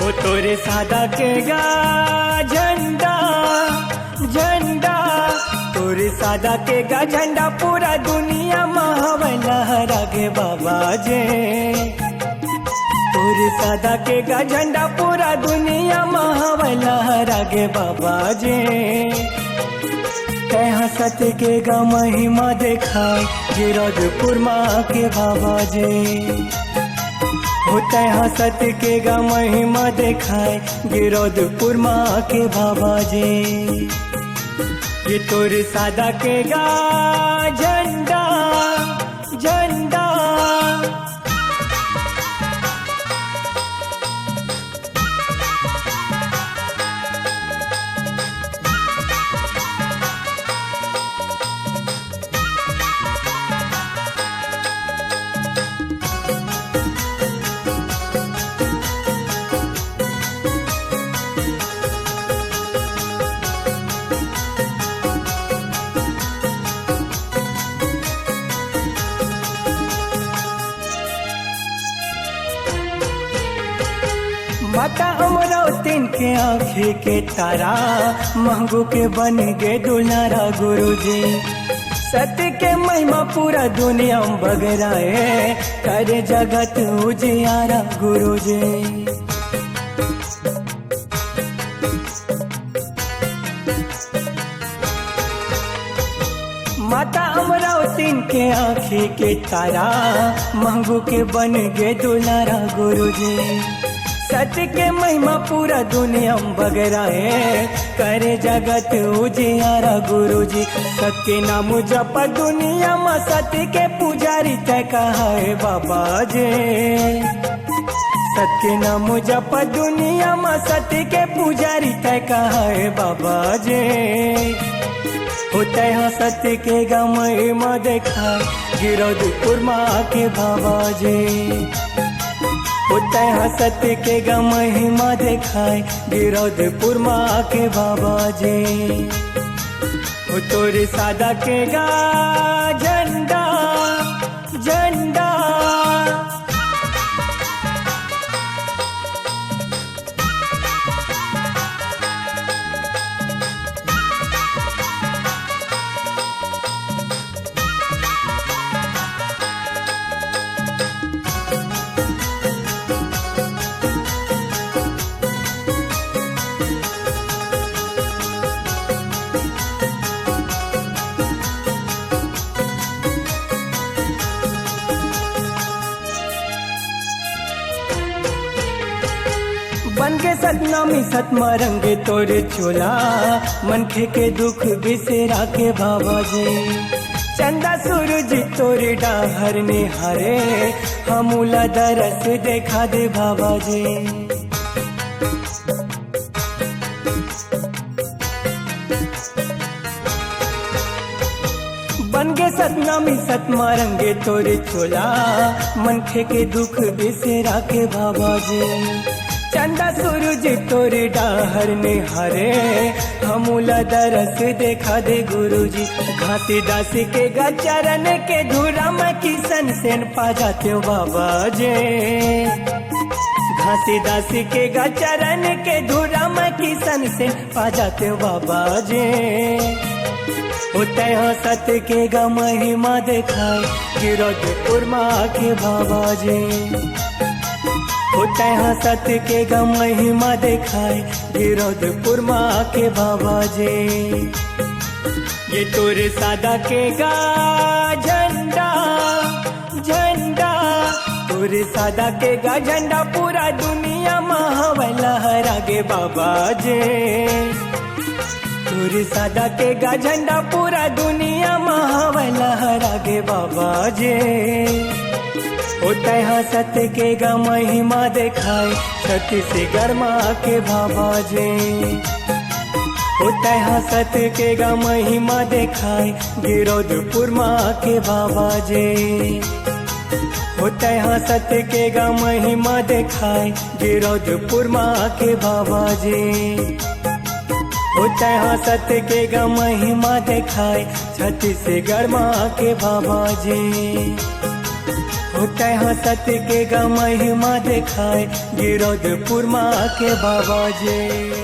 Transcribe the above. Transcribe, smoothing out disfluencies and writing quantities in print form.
वो तोरे सादा के गा झंडा झंडा तोरे सादा के गा झंडा पूरा दुनिया में लहरा गे बाबा जे तोरे सादा के गा झंडा पूरा दुनिया में लहरा गे बाबा जे कहाँ सत्य के गा महिमा देखाए गिरधपुर माँ के बाबा जे होता है सत्य के गा महिमा देखाए गिरधपुर माँ के बाबा जी ये तोरे सादा के गा झंडा झंडा माता अमरावतीन के आँखें के तारा महंगू के बन गे दुलारा गुरुजी सत्य के महिमा पूरा दुनिया में बगराए करे जगत उजियारा गुरुजी माता अमरावतीन के आँखें के तारा महंगू के बन गे दुलारा गुरुजी सत्य के महिमा पूरा दुनिया में बगराए करे जगत उजियारा गुरुजी सत्य नाम जप दुनिया में सत्य के पुजारी तय कहा है बाबा जे सत्य नाम जप दुनिया में सत्य के पुजारी तय कहा है बाबा जे होता है सत्य के गा महिमा देखा गिरधपुर माँ के बाबा जे होता है सत्य के गा महिमा देखाए गिरधपुर माँ के बाबा जी वो तोरे सादा के गा झंडा झंडा बन के सतनामी सतमा रंगे तोरे चोला मनखे के दुख बिसेरा के बाबा जी चंदा सूरज तोरे डाहर ने हरे हमूला दरस देखा दे बाबा जी बन के सतनामी सतमा रंगे तोरे चोला मनखे के दुख बिसेरा के बाबा जी चंदा सूरज तोरे डाहर ने हरे हमूला दरस देखा दे गुरुजी घासी दासी के गा चरण के धूरा में किसन सेन पा जाते हो बाबा जे घासी दासी के गा चरण के धूरा में किसन सेन पा जाते हो बाबा जे होता है सत्य के गा महिमा देखाए गिरधपुर माँ के बाबा जे होता है सत्य के गा महिमा देखाए गिरधपुर माँ के बाबा जे ये तोरे सादा के गा झंडा झंडा तोरे सादा के गा झंडा पूरा दुनिया में लहरा गे बाबा जे तोरे सादा के गा झंडा पूरा दुनिया में लहरा गे बाबा जे होता है सत्य के गा महिमा देखाए सत्य से गरमा के बाबा जे होता है सत्य के गा महिमा देखाए गिरधपुर माँ के बाबा जे होता है सत्य के गा महिमा देखाए गिरधपुर माँ के बाबा जे होता है सत्य के गा महिमा देखाए छत्तीसगढ़ माँ के बाबा जी। होता है सत्य के गा महिमा दिखाए गिरौदपुर माँ के बाबा जे।